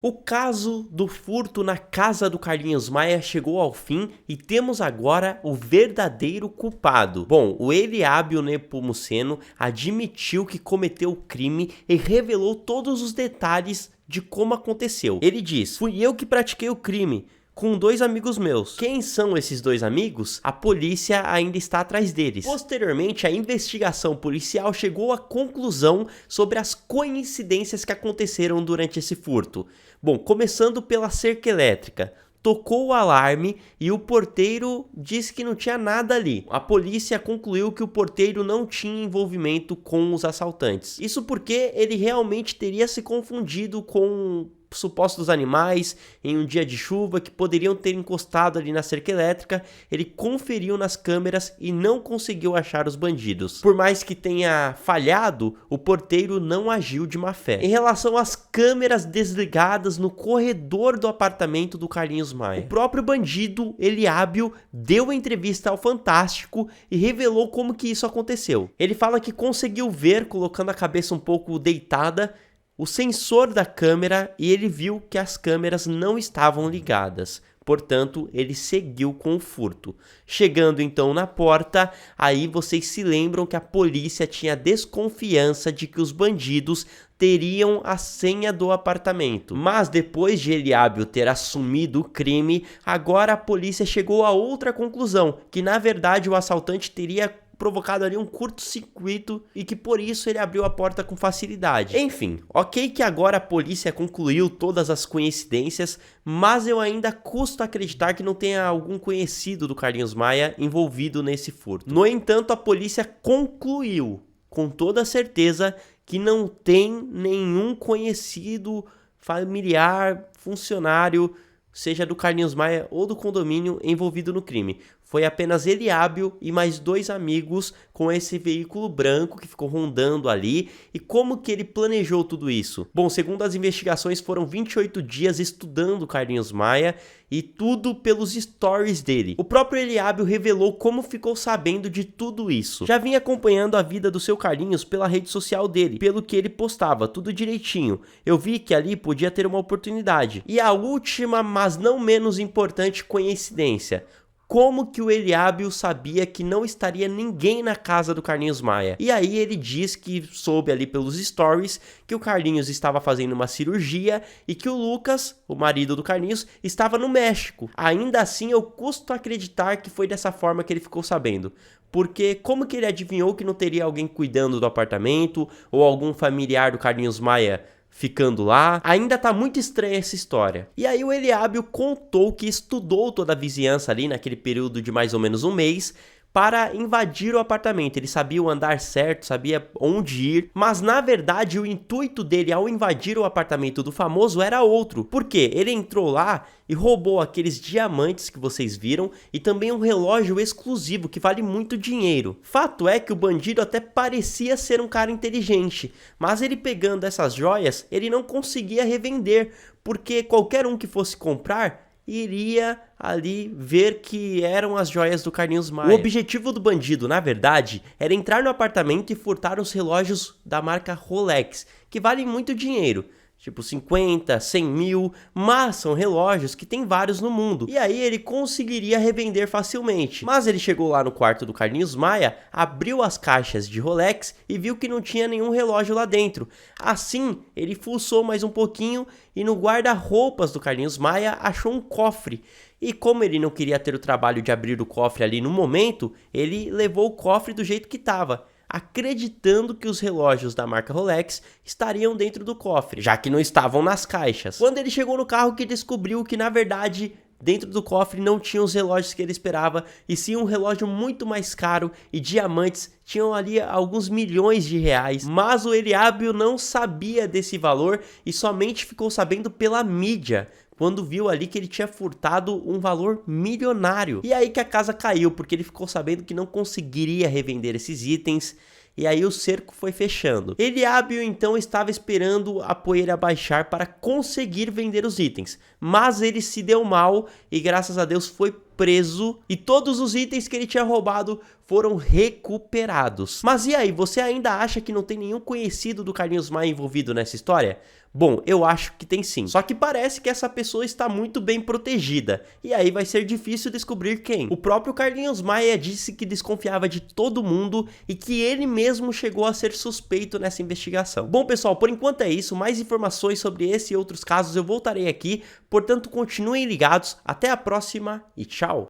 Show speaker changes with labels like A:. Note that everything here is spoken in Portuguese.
A: O caso do furto na casa do Carlinhos Maia chegou ao fim e temos agora o verdadeiro culpado. Bom, o Eliábio Nepomuceno admitiu que cometeu o crime e revelou todos os detalhes de como aconteceu. Ele diz: "Fui eu que pratiquei o crime com 2 amigos meus. Quem são esses 2 amigos? A polícia ainda está atrás deles." Posteriormente, a investigação policial chegou à conclusão sobre as coincidências que aconteceram durante esse furto. Bom, começando pela cerca elétrica. Tocou o alarme e o porteiro disse que não tinha nada ali. A polícia concluiu que o porteiro não tinha envolvimento com os assaltantes. Isso porque ele realmente teria se confundido com supostos animais em um dia de chuva que poderiam ter encostado ali na cerca elétrica. Ele conferiu nas câmeras e não conseguiu achar os bandidos. Por mais que tenha falhado, o porteiro não agiu de má fé. Em relação às câmeras desligadas no corredor do apartamento do Carlinhos Maia, o próprio bandido Eliábio deu entrevista ao Fantástico e revelou como que isso aconteceu. Ele fala que conseguiu ver, colocando a cabeça um pouco deitada, o sensor da câmera e ele viu que as câmeras não estavam ligadas. Portanto, ele seguiu com o furto. Chegando então na porta, aí vocês se lembram que a polícia tinha desconfiança de que os bandidos teriam a senha do apartamento. Mas depois de Eliábio ter assumido o crime, agora a polícia chegou a outra conclusão, que na verdade o assaltante teria provocado ali um curto-circuito e que por isso ele abriu a porta com facilidade. Enfim, ok que agora a polícia concluiu todas as coincidências, mas eu ainda custo acreditar que não tenha algum conhecido do Carlinhos Maia envolvido nesse furto. No entanto, a polícia concluiu com toda certeza que não tem nenhum conhecido, familiar, funcionário, seja do Carlinhos Maia ou do condomínio, envolvido no crime. Foi apenas Eliábio e mais 2 amigos com esse veículo branco que ficou rondando ali. E como que ele planejou tudo isso? Bom, segundo as investigações, foram 28 dias estudando o Carlinhos Maia e tudo pelos stories dele. O próprio Eliábio revelou como ficou sabendo de tudo isso. Já vinha acompanhando a vida do seu Carlinhos pela rede social dele, pelo que ele postava, tudo direitinho. Eu vi que ali podia ter uma oportunidade. E a última, mas não menos importante coincidência: como que o Eliábio sabia que não estaria ninguém na casa do Carlinhos Maia? E aí ele diz que soube ali pelos stories que o Carlinhos estava fazendo uma cirurgia e que o Lucas, o marido do Carlinhos, estava no México. Ainda assim, eu custo acreditar que foi dessa forma que ele ficou sabendo. Porque como que ele adivinhou que não teria alguém cuidando do apartamento ou algum familiar do Carlinhos Maia ficando lá? Ainda tá muito estranha essa história. E aí o Eliábio contou que estudou toda a vizinhança ali naquele período de mais ou menos um mês para invadir o apartamento. Ele sabia o andar certo, sabia onde ir, mas na verdade o intuito dele ao invadir o apartamento do famoso era outro. Por quê? Ele entrou lá e roubou aqueles diamantes que vocês viram e também um relógio exclusivo que vale muito dinheiro. Fato é que o bandido até parecia ser um cara inteligente, mas ele pegando essas joias, ele não conseguia revender, porque qualquer um que fosse comprar iria ali ver que eram as joias do Carlinhos Maia. O objetivo do bandido, na verdade, era entrar no apartamento e furtar os relógios da marca Rolex, que valem muito dinheiro. Tipo 50, 100 mil, mas são relógios que tem vários no mundo. E aí ele conseguiria revender facilmente. Mas ele chegou lá no quarto do Carlinhos Maia, abriu as caixas de Rolex e viu que não tinha nenhum relógio lá dentro. Assim, ele fuçou mais um pouquinho e no guarda-roupas do Carlinhos Maia achou um cofre. E como ele não queria ter o trabalho de abrir o cofre ali no momento, ele levou o cofre do jeito que estava, acreditando que os relógios da marca Rolex estariam dentro do cofre, já que não estavam nas caixas. Quando ele chegou no carro, que descobriu que na verdade dentro do cofre não tinham os relógios que ele esperava, e sim um relógio muito mais caro, e diamantes tinham ali alguns milhões de reais. Mas o Eliábio não sabia desse valor e somente ficou sabendo pela mídia, quando viu ali que ele tinha furtado um valor milionário. E aí que a casa caiu, porque ele ficou sabendo que não conseguiria revender esses itens. E aí o cerco foi fechando. Eliábio então estava esperando a poeira baixar para conseguir vender os itens. Mas ele se deu mal e graças a Deus foi preso. E todos os itens que ele tinha roubado foram recuperados. Mas e aí, você ainda acha que não tem nenhum conhecido do Carlinhos Maia envolvido nessa história? Bom, eu acho que tem sim. Só que parece que essa pessoa está muito bem protegida. E aí vai ser difícil descobrir quem. O próprio Carlinhos Maia disse que desconfiava de todo mundo e que ele mesmo chegou a ser suspeito nessa investigação. Bom, pessoal, por enquanto é isso. Mais informações sobre esse e outros casos eu voltarei aqui. Portanto, continuem ligados. Até a próxima e tchau!